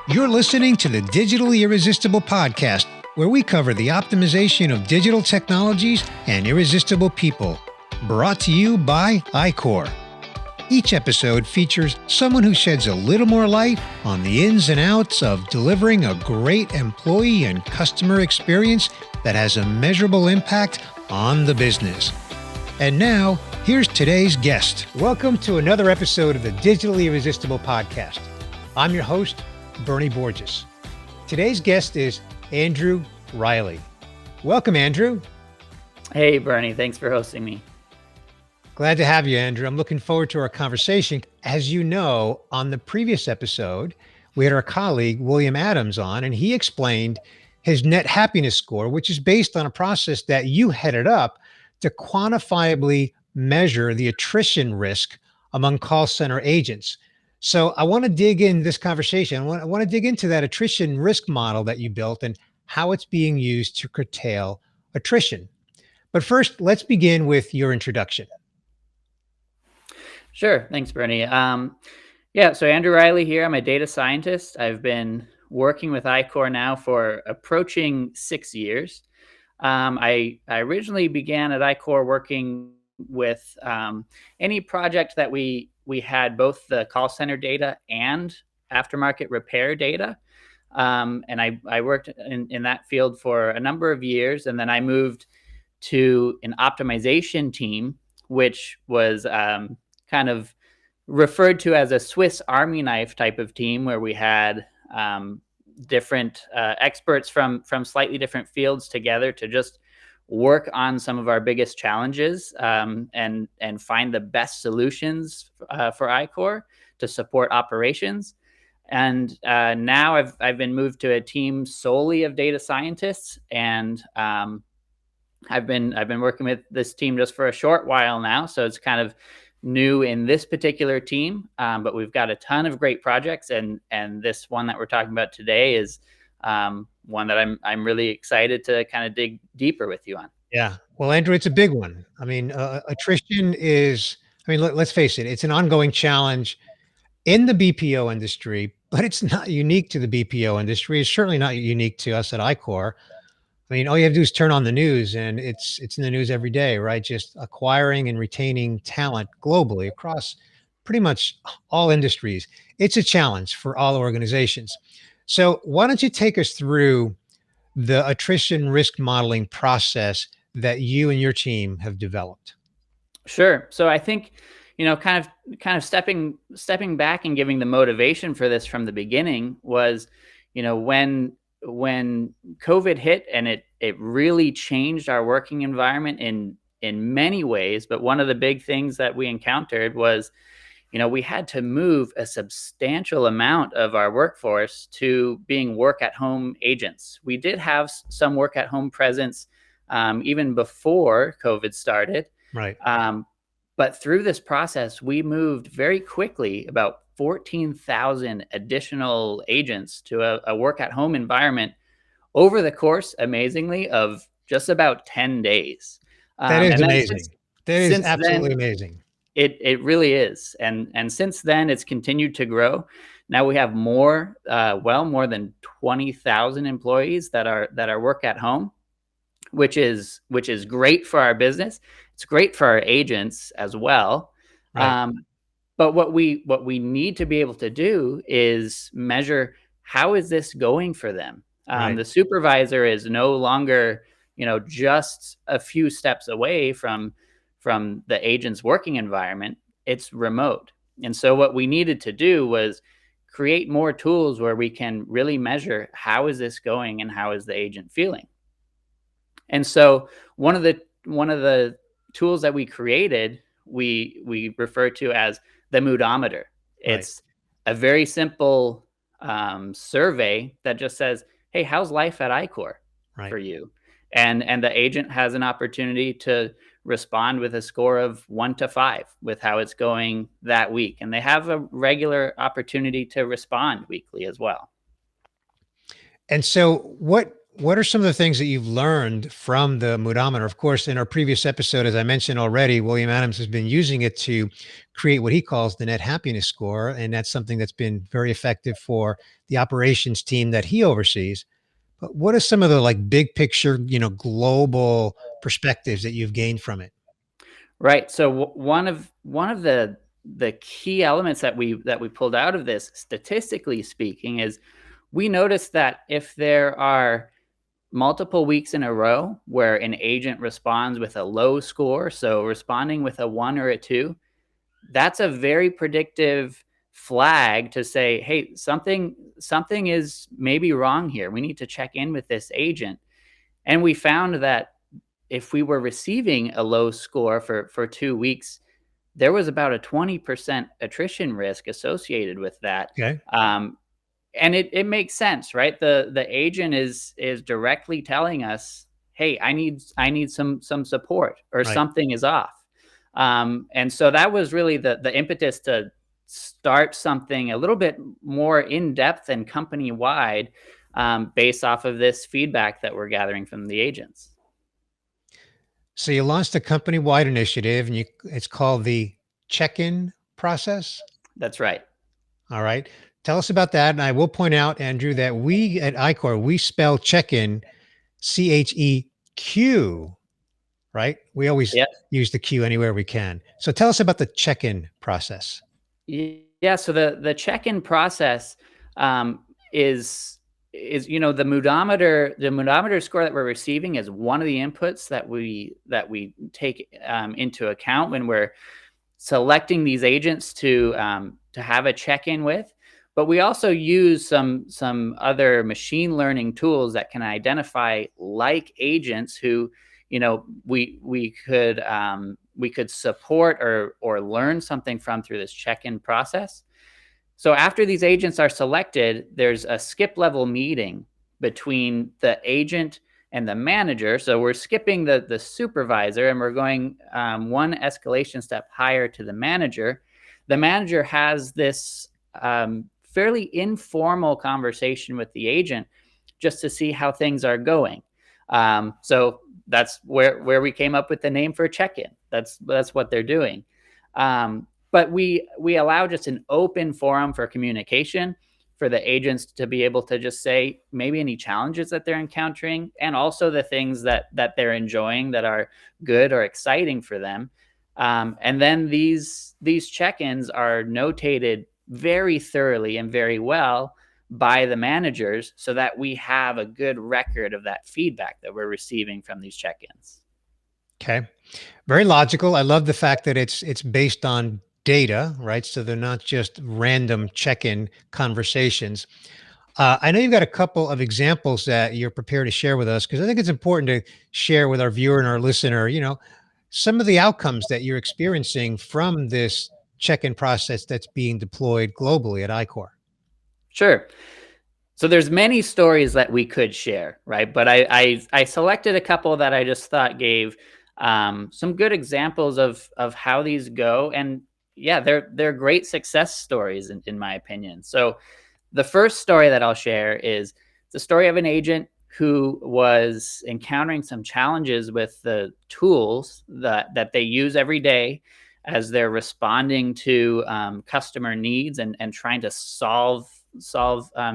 You're listening to the Digitally Irresistible podcast, where we cover the optimization of digital technologies and irresistible people. Brought to you by iQor. Each episode features someone who sheds a little more light on the ins and outs of delivering a great employee and customer experience that has a measurable impact on the business. And now, here's today's guest. Welcome to another episode of the Digitally Irresistible podcast. I'm your host, Bernie Borges. Today's guest is Andrew Reilly. Welcome, Andrew. Hey, Bernie. Thanks for hosting me. Glad to have you, Andrew. I'm looking forward to our conversation. As you know, on the previous episode, we had our colleague, William Adams, on, and he explained his net happiness score, which is based on a process that you headed up to quantifiably measure the attrition risk among call center agents. So I want to dig in this conversation. I want to dig into that attrition risk model that you built and how it's being used to curtail attrition. But first, let's begin with your introduction. Sure. Thanks, Bernie. So Andrew Reilly here. I'm a data scientist. I've been working with iQor now for approaching 6 years. I originally began at iQor working with any project that we had both the call center data and aftermarket repair data. And I worked in that field for a number of years. And then I moved to an optimization team, which was kind of referred to as a Swiss Army knife type of team, where we had different experts from slightly different fields together to just work on some of our biggest challenges and find the best solutions for iQor to support operations. And now I've been moved to a team solely of data scientists, and I've been working with this team just for a short while now, so it's kind of new in this particular team. But we've got a ton of great projects, and this one that we're talking about today is one that I'm really excited to kind of dig deeper with you on. Yeah. Well, Andrew, it's a big one. I mean, attrition is, let's face it, it's an ongoing challenge in the BPO industry, but it's not unique to the BPO industry. It's certainly not unique to us at iQor. I mean, all you have to do is turn on the news and it's in the news every day, right? Just acquiring and retaining talent globally across pretty much all industries. It's a challenge for all organizations. So why don't you take us through the attrition risk modeling process that you and your team have developed? Sure. So I think, kind of stepping back and giving the motivation for this from the beginning was, when COVID hit, and it really changed our working environment in many ways. But one of the big things that we encountered was, we had to move a substantial amount of our workforce to being work-at-home agents. We did have some work-at-home presence even before COVID started. Right. But through this process, we moved very quickly about 14,000 additional agents to a work-at-home environment over the course, amazingly, of just about 10 days. That is amazing. That is absolutely amazing. It really is. And since then, it's continued to grow. Now we have more than 20,000 employees that are work at home, which is great for our business. It's great for our agents as well. Right. But what we need to be able to do is measure, how is this going for them? Right. The supervisor is no longer, just a few steps away from the agent's working environment. It's remote. And so what we needed to do was create more tools where we can really measure, how is this going and how is the agent feeling? And so one of the tools that we created, we refer to as the moodometer. It's a very simple survey that just says, hey, how's life at iQor for you? And the agent has an opportunity to respond with a score of 1 to 5 with how it's going that week. And they have a regular opportunity to respond weekly as well. And so what what are some of the things that you've learned from the moodometer? Of course, in our previous episode, as I mentioned already, William Adams has been using it to create what he calls the net happiness score. And that's something that's been very effective for the operations team that he oversees. But what are some of the like big picture, global perspectives that you've gained from it? Right. So one of the key elements that we pulled out of this, statistically speaking, is we noticed that if there are multiple weeks in a row where an agent responds with a low score, so responding with a 1 or a 2, that's a very predictive flag to say, hey, something is maybe wrong here. We need to check in with this agent. And we found that if we were receiving a low score for 2 weeks, there was about a 20% attrition risk associated with that. Okay. And it makes sense, right? The agent is directly telling us, hey, I need some support, or Right. something is off. And so that was really the impetus to start something a little bit more in depth and company wide, based off of this feedback that we're gathering from the agents. So you launched a company-wide initiative and it's called the check-in process. That's right. All right. Tell us about that. And I will point out, Andrew, that we at iQor, we spell check-in CHEQ, right? We always Yeah. use the Q anywhere we can. So tell us about the check-in process. Yeah, so the check-in process, um, is the moodometer score that we're receiving is one of the inputs that we take into account when we're selecting these agents to have a check-in with. But we also use some other machine learning tools that can identify like agents who, we could support or learn something from through this check-in process. So after these agents are selected, there's a skip level meeting between the agent and the manager. So we're skipping the supervisor and we're going one escalation step higher to the manager. The manager has this fairly informal conversation with the agent just to see how things are going. So that's where we came up with the name for check-in. That's what they're doing. But we allow just an open forum for communication for the agents to be able to just say maybe any challenges that they're encountering, and also the things that they're enjoying that are good or exciting for them. And then these check-ins are notated very thoroughly and very well by the managers, so that we have a good record of that feedback that we're receiving from these check-ins. Okay. Very logical. I love the fact that it's based on data, right? So they're not just random check-in conversations. I know you've got a couple of examples that you're prepared to share with us because I think it's important to share with our viewer and our listener, some of the outcomes that you're experiencing from this check-in process that's being deployed globally at iQor. Sure. So there's many stories that we could share, right? But I selected a couple that I just thought gave some good examples of how these go, and yeah, they're great success stories in my opinion. So the first story that I'll share is the story of an agent who was encountering some challenges with the tools that they use every day as they're responding to customer needs and trying to solve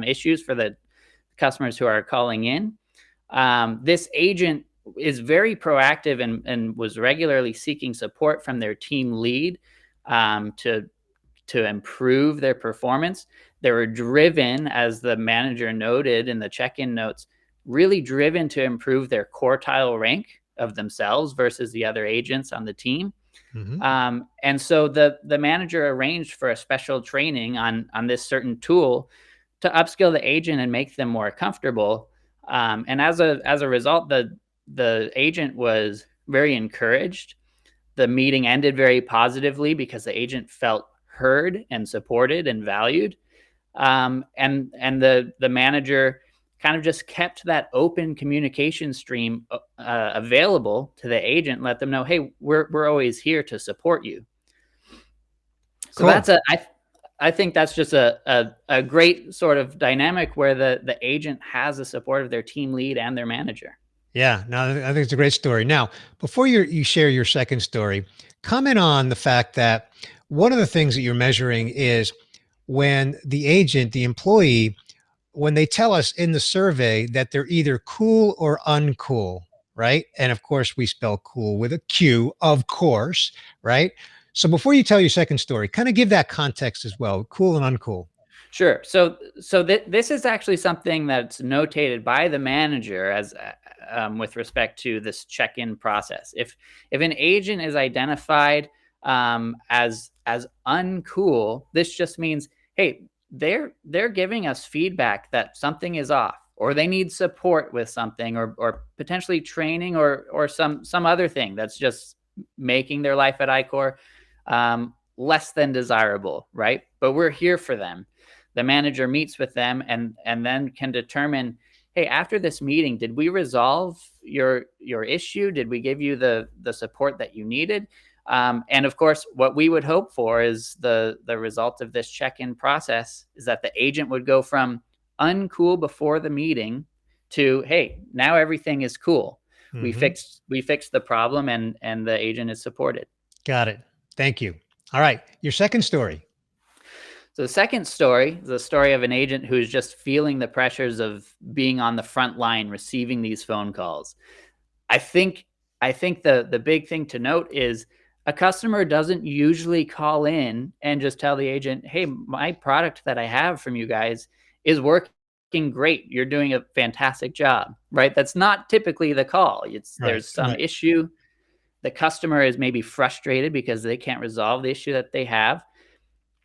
issues for the customers who are calling in. This agent is very proactive and was regularly seeking support from their team lead to improve their performance. They were driven, as the manager noted in the check-in notes, really driven to improve their quartile rank of themselves versus the other agents on the team. Mhm. And so the manager arranged for a special training on this certain tool to upskill the agent and make them more comfortable. And as a result, the agent was very encouraged. The meeting ended very positively because the agent felt heard and supported and valued. And the manager kind of just kept that open communication stream available to the agent, let them know, hey, we're always here to support you. So Cool. I think that's just a great sort of dynamic where the agent has the support of their team lead and their manager. Yeah, no, I think it's a great story. Now, before you share your second story, comment on the fact that one of the things that you're measuring is when the agent, the employee, when they tell us in the survey that they're either cool or uncool, right? And of course, we spell cool with a Q, of course, right? So before you tell your second story, kind of give that context as well, cool and uncool. Sure. So this is actually something that's notated by the manager as with respect to this check-in process. If an agent is identified as uncool, this just means, hey, they're giving us feedback that something is off, or they need support with something, or potentially training, or some other thing that's just making their life at iQor less than desirable, right? But we're here for them. The manager meets with them and then can determine, hey, after this meeting, did we resolve your issue? Did we give you the support that you needed? And of course, what we would hope for is the result of this check-in process is that the agent would go from uncool before the meeting to, hey, now everything is cool. We Mm-hmm. fixed the problem, and the agent is supported. Got it. Thank you. All right. Your second story. So the second story is the story of an agent who's just feeling the pressures of being on the front line, receiving these phone calls. I think the big thing to note is a customer doesn't usually call in and just tell the agent, "Hey, my product that I have from you guys is working great. You're doing a fantastic job." Right? That's not typically the call. Right. There's some Right. issue. The customer is maybe frustrated because they can't resolve the issue that they have,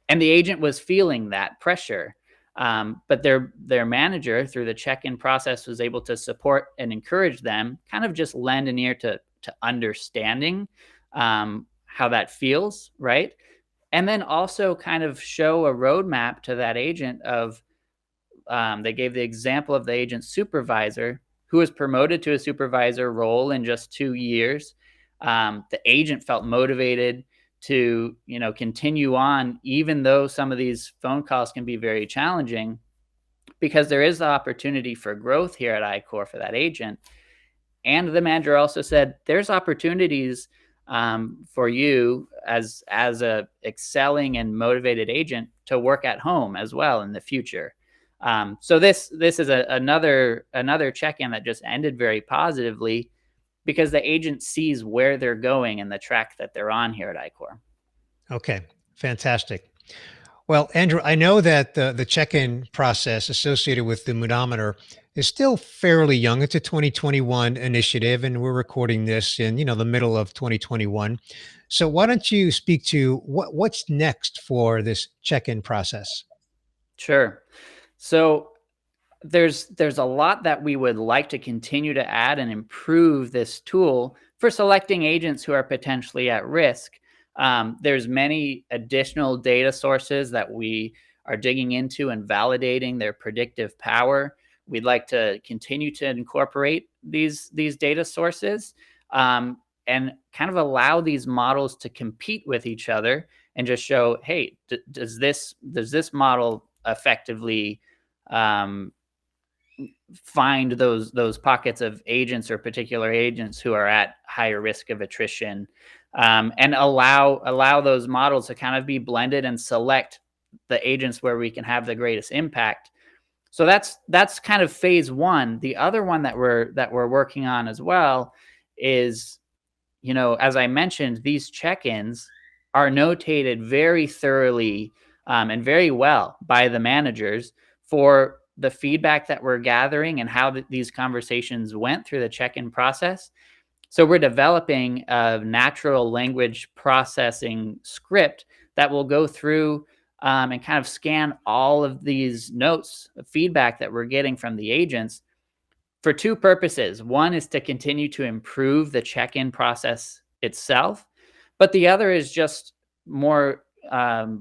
and the agent was feeling that pressure. But their manager, through the check-in process, was able to support and encourage them, kind of just lend an ear to understanding how that feels, right? And then also kind of show a roadmap to that agent of, they gave the example of the agent's supervisor who was promoted to a supervisor role in just 2 years. The agent felt motivated to, continue on, even though some of these phone calls can be very challenging, because there is the opportunity for growth here at iQor for that agent. And the manager also said, there's opportunities for you as a excelling and motivated agent to work at home as well in the future. So this is another check-in that just ended very positively, because the agent sees where they're going and the track that they're on here at iQor. Okay. Fantastic. Well, Andrew, I know that the check-in process associated with the Moodometer is still fairly young. It's a 2021 initiative, and we're recording this in the middle of 2021. So why don't you speak to what's next for this check-in process? Sure. So there's a lot that we would like to continue to add and improve this tool for selecting agents who are potentially at risk. There's many additional data sources that we are digging into and validating their predictive power. We'd like to continue to incorporate these data sources, and kind of allow these models to compete with each other and just show, hey, does this model effectively um, find those pockets of agents or particular agents who are at higher risk of attrition, and allow those models to kind of be blended and select the agents where we can have the greatest impact. So that's kind of phase one. The other one that we're working on as well is, as I mentioned, these check-ins are notated very thoroughly, and very well by the managers for the feedback that we're gathering and how these conversations went through the check-in process. So we're developing a natural language processing script that will go through, and kind of scan all of these notes of feedback that we're getting from the agents for two purposes. One is to continue to improve the check-in process itself, but the other is just more,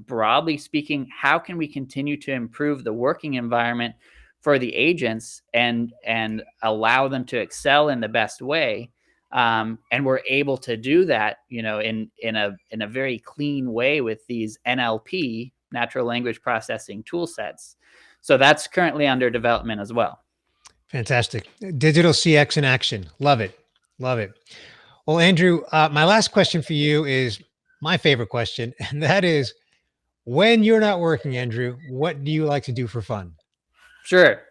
broadly speaking, how can we continue to improve the working environment for the agents and allow them to excel in the best way. And we're able to do that, in a very clean way with these NLP natural language processing tool sets. So that's currently under development as well. Fantastic. Digital CX in action. Love it. Love it. Well, Andrew, my last question for you is my favorite question, and that is, when you're not working, Andrew, what do you like to do for fun? Sure.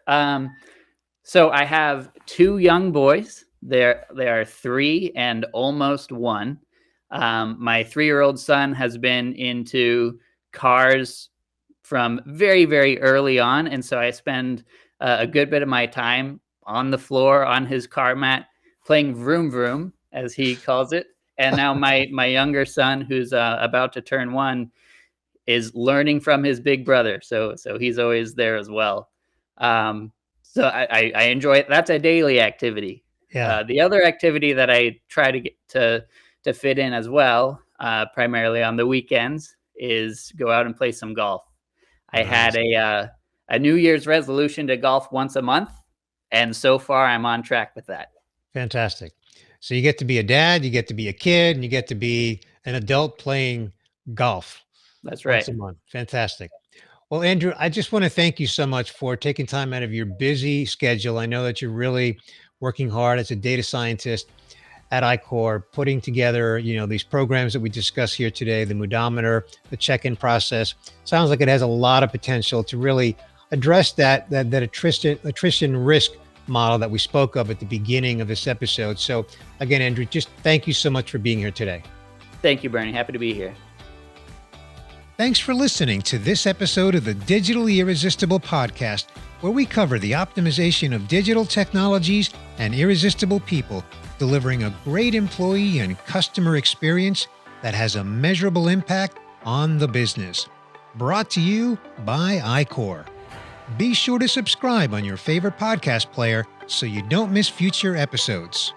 So I have two young boys. They are 3 and almost 1. My 3-year-old son has been into cars from very, very early on, and so I spend a good bit of my time on the floor on his car mat playing vroom vroom, as he calls it. And now my younger son, who's about to turn 1, is learning from his big brother, so he's always there as well. So I enjoy it. That's a daily activity. Yeah. The other activity that I try to get to fit in as well, primarily on the weekends, is go out and play some golf. I had a New Year's resolution to golf once a month, and so far I'm on track with that. Fantastic. So you get to be a dad, you get to be a kid, and you get to be an adult playing golf That's once right. a month. Fantastic. Well, Andrew, I just want to thank you so much for taking time out of your busy schedule. I know that you're really working hard as a data scientist at iQor, putting together, these programs that we discuss here today, the Moodometer, the check-in process. Sounds like it has a lot of potential to really address that attrition risk model that we spoke of at the beginning of this episode. So again, Andrew, just thank you so much for being here today. Thank you, Bernie. Happy to be here. Thanks for listening to this episode of the Digitally Irresistible podcast, where we cover the optimization of digital technologies and irresistible people, delivering a great employee and customer experience that has a measurable impact on the business. Brought to you by iQor. Be sure to subscribe on your favorite podcast player so you don't miss future episodes.